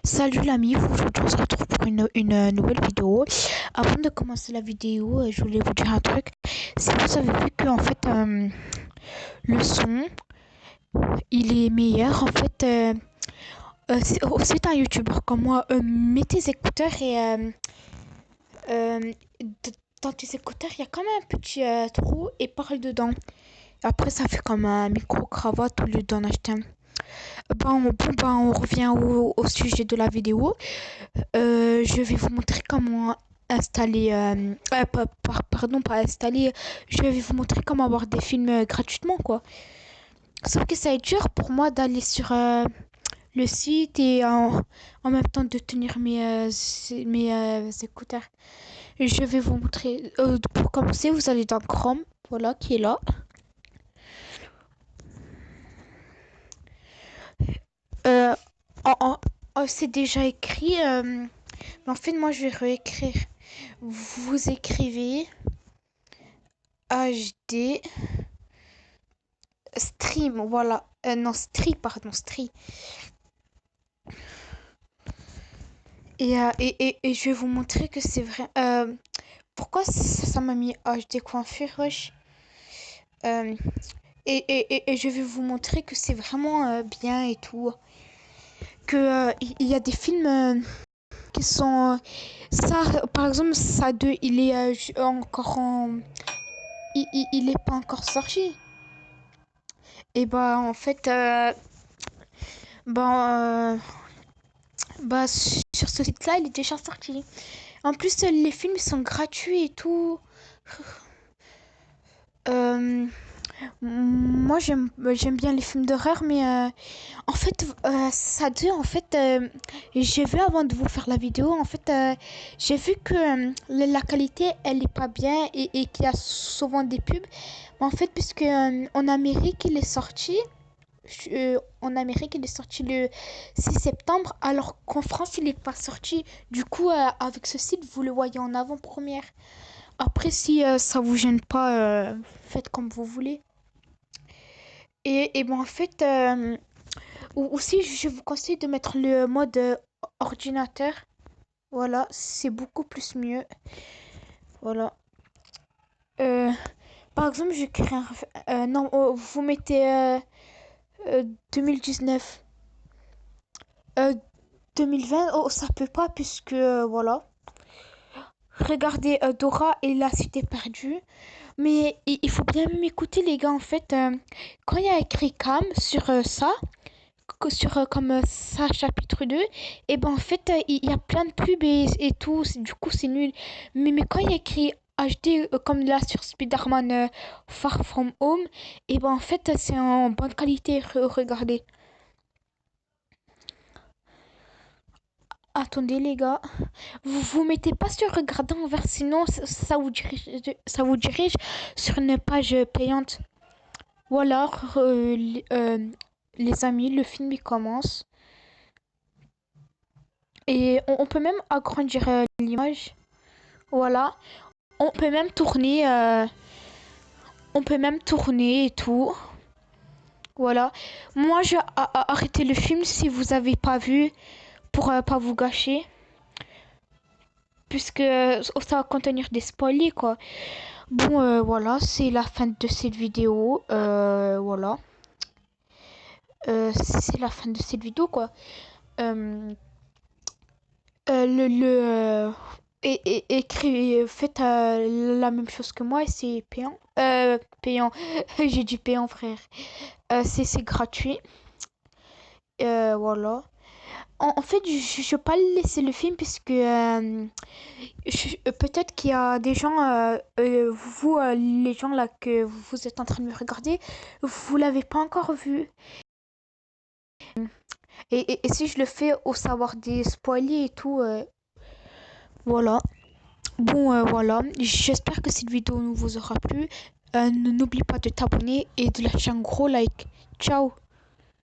Salut l'ami, aujourd'hui on se retrouve pour une nouvelle vidéo. Avant de commencer la vidéo, je voulais vous dire un truc. Si vous avez vu que en fait le son il est meilleur, en fait c'est un youtubeur comme moi, mets tes écouteurs et euh, dans tes écouteurs il y a quand même un petit trou et parle dedans. Après ça fait comme un micro-cravate au lieu d'en acheter un. On revient au sujet de la vidéo. Je vais vous montrer comment installer, pardon, pas installer, je vais vous montrer comment avoir des films gratuitement, quoi. Sauf que ça va être dur pour moi d'aller sur le site et en même temps de tenir mes écouteurs. Je vais vous montrer. Pour commencer, vous allez dans Chrome, voilà, qui est là. Euh, c'est déjà écrit, mais en fait, moi, je vais réécrire. Vous écrivez HD stream, voilà. Non, Stri, pardon, Stri. Et je vais vous montrer que c'est vrai. Pourquoi ça m'a mis HD coiffure, wesh. Euh, et je vais vous montrer que c'est vraiment bien et tout. Que il y a des films qui sont. Ça, par exemple, ça 2, il est encore en. Il est pas encore sorti. Et bah, en fait. Bah, sur ce site-là, il est déjà sorti. En plus, les films sont gratuits et tout. Euh, Moi, j'aime bien les films d'horreur, mais en fait, ça dit, en fait, j'ai vu avant de vous faire la vidéo, en fait, j'ai vu que la qualité, elle est pas bien et qu'il y a souvent des pubs. Mais en fait, puisque en Amérique, il est sorti, en Amérique, il est sorti le 6 septembre, alors qu'en France, il n'est pas sorti. Du coup, avec ce site, vous le voyez en avant-première. Après, si ça vous gêne pas, faites comme vous voulez. Et bon, en fait, aussi, je vous conseille de mettre le mode ordinateur. Voilà, c'est beaucoup plus mieux. Voilà. Euh, Par exemple, je crée un. Non, vous mettez 2019. 2020, oh, ça peut pas, puisque voilà. Regardez Dora et la cité perdue. Mais il faut bien m'écouter, les gars. En fait, quand il y a écrit Cam sur ça, sur comme ça, chapitre 2, et ben en fait, il y a plein de pubs et tout. Du coup, c'est nul. Mais quand il y a écrit HD, comme là sur Spider-Man Far From Home, et ben en fait, c'est en bonne qualité. Regardez. Attendez, les gars. Vous mettez pas sur regarder en vert, sinon ça vous dirige sur une page payante. Ou alors, les amis, le film il commence. Et on peut même agrandir l'image. Voilà. On peut même tourner. On peut même tourner et tout. Voilà. Moi, je vais arrêter le film si vous avez pas vu pour pas vous gâcher. Puisque ça va contenir des spoilers, quoi. Bon, voilà, c'est la fin de cette vidéo. Voilà. C'est la fin de cette vidéo, quoi. Euh, Faites la même chose que moi et c'est payant. Payant. J'ai dit payant, frère. C'est gratuit. Voilà. En fait, je ne vais pas laisser le film puisque peut-être qu'il y a des gens, vous, les gens là que vous êtes en train de me regarder, vous l'avez pas encore vu. Et si je le fais au savoir des spoilers et tout, voilà. Bon, voilà. J'espère que cette vidéo vous aura plu. N'oublie pas de t'abonner et de lâcher un gros like. Ciao.